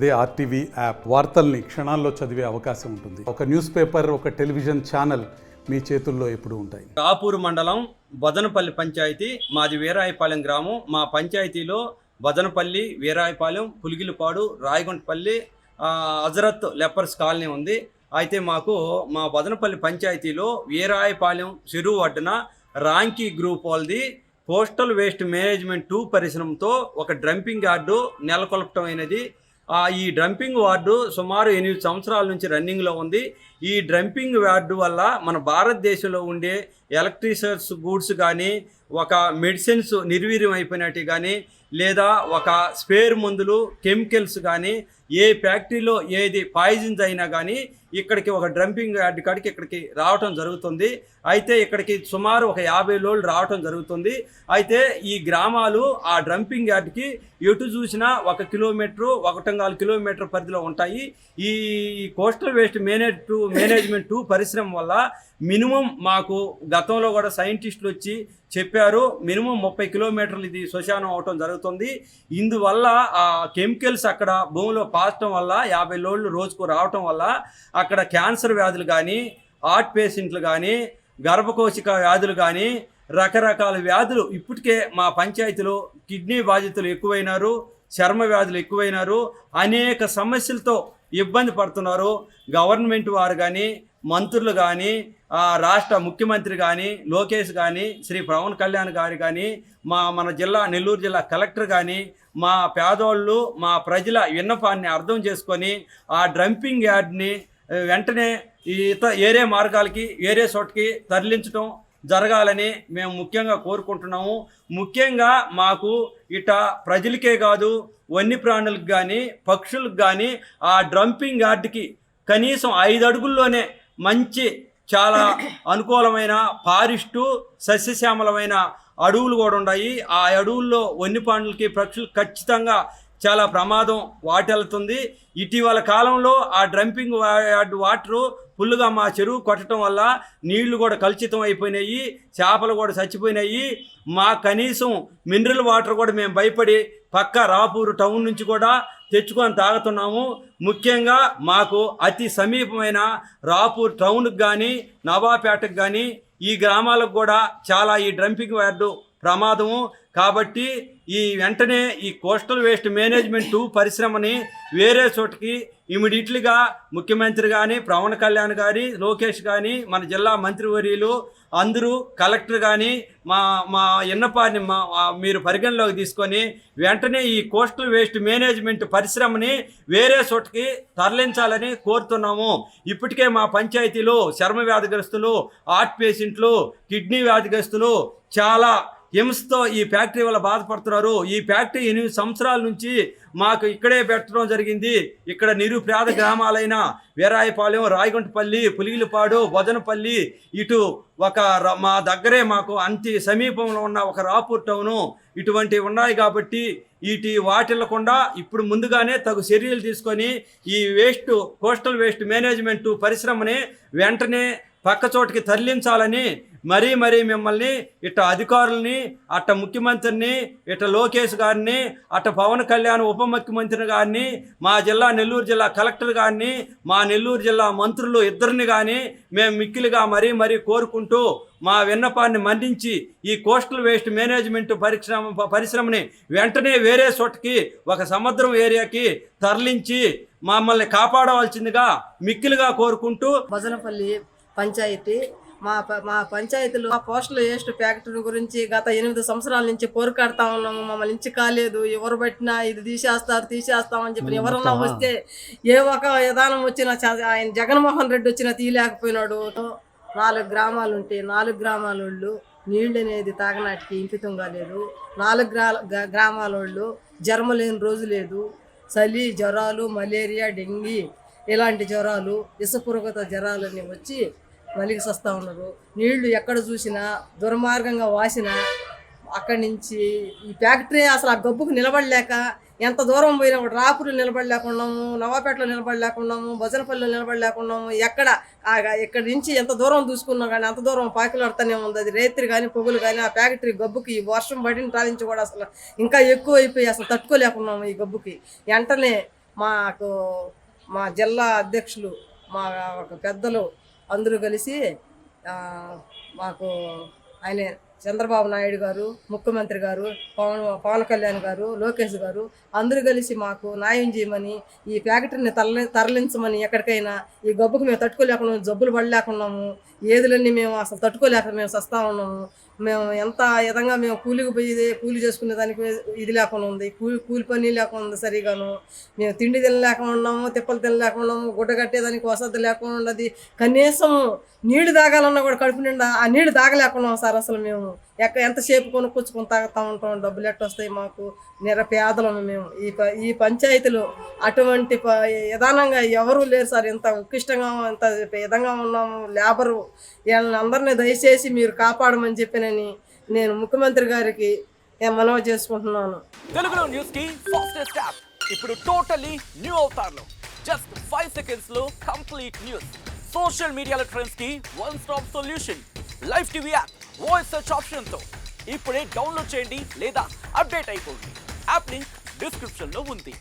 అదే RTV app వార్తల్ని క్షణాల్లో చదివే అవకాశం ఉంటుంది. ఒక న్యూస్ పేపర్, ఒక టెలివిజన్ ఛానల్ మీ చేతుల్లో ఎప్పుడూ ఉంటాయి. రాపూరు మండలం బొదనపల్లి పంచాయతీ, మాది వీరాయపాలెం గ్రామం. మా పంచాయతీలో బొదనపల్లి, వీరాయపాలెం, పులిగిలిపాడు, రాయగుంటపల్లి, హజరత్ లెపర్స్ కాలనీ ఉంది. అయితే మాకు మా బొదనపల్లి పంచాయతీలో వీరాయపాలెం చెరువు ఒడ్డున రాంకీ గ్రూప్ వాళ్ళది కోస్టల్ వేస్ట్ మేనేజ్మెంట్ 2 పరిశ్రమతో ఒక డంపింగ్ యార్డు నెలకొల్పటం అయినది. ఈ డంపింగ్ వార్డు సుమారు 8 సంవత్సరాల నుంచి రన్నింగ్లో ఉంది. ఈ డంపింగ్ వార్డు వల్ల మన భారతదేశంలో ఉండే ఎలక్ట్రిసిటీ గూడ్స్ కానీ, ఒక మెడిసిన్స్ నిర్వీర్యం అయిపోయినట్టు కానీ, లేదా ఒక స్పేర్ మందులు, కెమికల్స్ కానీ, ఏ ఫ్యాక్టరీలో ఏది పాయిజన్స్ అయినా కానీ ఇక్కడికి ఒక డంపింగ్ యార్డ్ కాడికి ఇక్కడికి రావటం జరుగుతుంది. అయితే ఇక్కడికి సుమారు ఒక 50 లోడ్లు రావటం జరుగుతుంది. అయితే ఈ గ్రామాలు ఆ డంపింగ్ యార్డ్కి ఎటు చూసినా 1 కిలోమీటరు, 1.25 కిలోమీటర్ పరిధిలో ఉంటాయి. ఈ కోస్టల్ వేస్ట్ మేనేజ్మెంట్ 2 పరిశ్రమ వల్ల మినిమం మాకు గతంలో కూడా సైంటిస్టులు వచ్చి చెప్పారు, మినిమం 30 కిలోమీటర్లు ఇది శ్మశానం అవటం జరుగుతుంది. ఇందువల్ల ఆ కెమికల్స్ అక్కడ భూమిలో పాచడం వల్ల 50 లోడ్లు రోజుకు రావటం వల్ల అక్కడ క్యాన్సర్ వ్యాధులు కానీ, హార్ట్ పేషెంట్లు కానీ, గర్భకోశిక వ్యాధులు కానీ, రకరకాల వ్యాధులు ఇప్పటికే మా పంచాయతీలో కిడ్నీ బాధితులు ఎక్కువైనారు, చర్మ వ్యాధులు ఎక్కువైనారు, అనేక సమస్యలతో ఇబ్బంది పడుతున్నారు. గవర్నమెంట్ వారు కానీ, మంత్రులు కానీ, రాష్ట్ర ముఖ్యమంత్రి కానీ, లోకేష్ కానీ, శ్రీ పవన్ కళ్యాణ్ గారు కానీ, మన జిల్లా నెల్లూరు జిల్లా కలెక్టర్ కానీ మా పేదోళ్ళు, మా ప్రజల విన్నపాన్ని అర్థం చేసుకొని ఆ డంపింగ్ యార్డ్ని వెంటనే ఏరే మార్గాలకి, ఏరే చోటుకి తరలించడం జరగాలని మేము ముఖ్యంగా కోరుకుంటున్నాము. ముఖ్యంగా మాకు ప్రజలకే కాదు, వన్యప్రాణులకు కానీ, పక్షులకు కానీ ఆ డంపింగ్ యార్డ్కి కనీసం 5 అడుగుల్లోనే మంచి చాలా అనుకూలమైన ఫారెస్టు, సస్యశ్యామలమైన అడవులు కూడా ఉన్నాయి. ఆ అడవుల్లో వన్యప్రాణులకి, పక్షులు ఖచ్చితంగా చాలా ప్రమాదం వాటిల్లుతుంది. ఇటీవల కాలంలో ఆ డంపింగ్ యార్డ్ వాటరు ఫుల్గా మా చెరువు కొట్టడం వల్ల నీళ్లు కూడా కలుషితం అయిపోయినాయి, చేపలు కూడా చచ్చిపోయినాయి. మా కనీసం మినరల్ వాటర్ కూడా మేము భయపడి పక్క రాపూరు టౌన్ నుంచి కూడా తెచ్చుకొని తాగుతున్నాము. ముఖ్యంగా మాకు అతి సమీపమైన రాపూర్ టౌన్కి కానీ, నవాపేటకు కానీ, ఈ గ్రామాలకు కూడా చాలా ఈ డంపింగ్ యార్డు ప్రమాదము. కాబట్టి ఈ వెంటనే ఈ కోస్టల్ వేస్ట్ మేనేజ్మెంట్ 2 పరిశ్రమని వేరే చోటుకి ఇమీడియట్లీగా ముఖ్యమంత్రి కానీ, పవన్ కళ్యాణ్ గారి, లోకేష్ కానీ, మన జిల్లా మంత్రివర్యులు అందరూ, కలెక్టర్ కానీ మా విన్నపాన్ని మీరు పరిగణలోకి తీసుకొని వెంటనే ఈ కోస్టల్ వేస్ట్ మేనేజ్మెంట్ పరిశ్రమని వేరే చోటుకి తరలించాలని కోరుతున్నాము. ఇప్పటికే మా పంచాయతీలో చర్మ వ్యాధిగ్రస్తులు, హార్ట్ పేషెంట్లు, కిడ్నీ వ్యాధిగ్రస్తులు చాలా హింసతో ఈ ఫ్యాక్టరీ వల్ల బాధపడుతున్నారు. ఈ ఫ్యాక్టరీ 8 సంవత్సరాల నుంచి మాకు ఇక్కడే పెట్టడం జరిగింది. ఇక్కడ నిరుపేద గ్రామాలైన వీరాయపాలెం, రాయగుంటపల్లి, పులిగిలిపాడు, బొదనపల్లి, ఇటు మా దగ్గరే మాకు అంతి సమీపంలో ఉన్న ఒక రాపూర్ టౌను ఇటువంటివి ఉన్నాయి. కాబట్టి వాటిల్లకుండా ఇప్పుడు ముందుగానే తగు చర్యలు తీసుకొని ఈ కోస్టల్ వేస్ట్ మేనేజ్మెంట్ పరిశ్రమని వెంటనే పక్క చోటికి తరలించాలని మరీ మిమ్మల్ని అధికారుల్ని, ముఖ్యమంత్రిని, లోకేష్ గారిని, పవన్ కళ్యాణ్ ఉప ముఖ్యమంత్రిని గారిని, మా జిల్లా నెల్లూరు జిల్లా కలెక్టర్ గారిని, మా నెల్లూరు జిల్లా మంత్రులు ఇద్దరిని కానీ మేము మిక్కిలిగా మరీ కోరుకుంటూ మా విన్నపాన్ని మన్నించి ఈ కోస్టల్ వేస్ట్ మేనేజ్మెంట్ పరిశ్రమని వెంటనే వేరే చోటకి, ఒక సముద్రం ఏరియాకి తరలించి మమ్మల్ని కాపాడవలసిందిగా మిక్కిలిగా కోరుకుంటూ. బొదనపల్లి పంచాయతీ మా పంచాయతీలో పోస్టల్ వేస్ట్ ఫ్యాక్టరీ గురించి గత 8 సంవత్సరాల నుంచి పోరుకాడుతా ఉన్నాము. మమ్మల్ని నుంచి కాలేదు, ఎవరు పట్టినా ఇది తీసేస్తామని చెప్పి ఎవరన్నా వస్తే ఏ ఒక విధానం వచ్చినా ఆయన జగన్మోహన్ రెడ్డి వచ్చినా తీయలేకపోయినాడు. 4 గ్రామాలు ఉంటే 4 గ్రామాల వాళ్ళు నీళ్ళు అనేది తాగనాటికి ఇంకితం కాలేదు. 4 గ్రామాల వాళ్ళు జ్వరం లేని రోజు లేదు. చలి, జ్వరాలు, మలేరియా, డెంగీ ఇలాంటి జ్వరాలు, విషపూరిత జ్వరాలన్నీ వచ్చి నలిగి వస్తూ ఉన్నారు. నీళ్లు ఎక్కడ చూసినా దుర్మార్గంగా వాసిన అక్కడి నుంచి ఈ ఫ్యాక్టరీ అసలు ఆ గబ్బుకు నిలబడలేక ఎంత దూరం పోయినా కూడా రాపూర్లో నిలబడలేకున్నాము, నవాపేటలో నిలబడలేకున్నాము, బొజనపల్లిలో నిలబడలేకున్నాము. ఇక్కడి నుంచి ఎంత దూరం చూసుకున్నాం కానీ అంత దూరం పాకిలాడుతూనే ఉంది. అది రేత్రి కానీ పొగులు కానీ ఆ ఫ్యాక్టరీ గబ్బుకి వర్షం పడిన నుంచి కూడా అసలు ఇంకా ఎక్కువ అయిపోయి అసలు తట్టుకోలేకున్నాము ఈ గబ్బుకి. వెంటనే మాకు మా జిల్లా అధ్యక్షులు మా ఒక పెద్దలు అందరూ కలిసి మాకు ఆయన చంద్రబాబు నాయుడు గారు, ముఖ్యమంత్రి గారు, పవన్ కళ్యాణ్ గారు, లోకేష్ గారు అందరూ కలిసి మాకు న్యాయం చేయమని, ఈ ఫ్యాక్టరీని తరలించమని, ఎక్కడికైనా ఈ గబ్బుకు మేము తట్టుకోలేకున్నాము, జబ్బులు పడలేకున్నాము, ఏదులన్నీ మేము అసలు తట్టుకోలేక మేము సస్తా ఉన్నాము. మేము ఎంత విధంగా మేము కూలికి పోయి కూలి చేసుకునే దానికి ఇది లేకుండా ఉంది, కూలి పని లేకుండా ఉంది సరిగాను. మేము తిండి తినలేకుండా ఉన్నాము, తిప్పలు తినలేకుండా ఉన్నాము, గుడ్డ కట్టేదానికి వసతి లేకుండా ఉన్నది. కనీసం నీళ్లు తాగాలన్నా కూడా కడుపు నిండా ఆ నీళ్లు తాగలేకున్నాం సార్. అసలు మేము ఎంతసేపు కొనుక్కొచ్చుకొని తాగుతూ ఉంటాం, డబ్బులు ఎట్ట వస్తాయి మాకు, నిరపేదలను మేము. ఈ పంచాయతీలో అటువంటి విధానంగా ఎవరూ లేరు సార్. ఇంత ఉత్కృష్టంగా ఇంత విధంగా ఉన్నాము. లేబరు వీళ్ళని అందరినీ దయచేసి మీరు కాపాడమని చెప్పినని నేను ముఖ్యమంత్రి గారికి మనవి చేసుకుంటున్నాను. తెలుగులో న్యూస్ కి ఫాస్టెస్ట్ యాప్ ఇప్పుడు టోటలీ న్యూ అవతార్లో జస్ట్ 5 seconds లో కంప్లీట్ న్యూస్. సోషల్ మీడియాలో ట్రెండ్స్ కి one stop solution. Live TV app voice search option తో ఇప్పుడే డౌన్లోడ్ చేయండి లేదా అప్డేట్ అయిపోండి. యాప్ లింక్ డిస్క్రిప్షన్ లో ఉంది.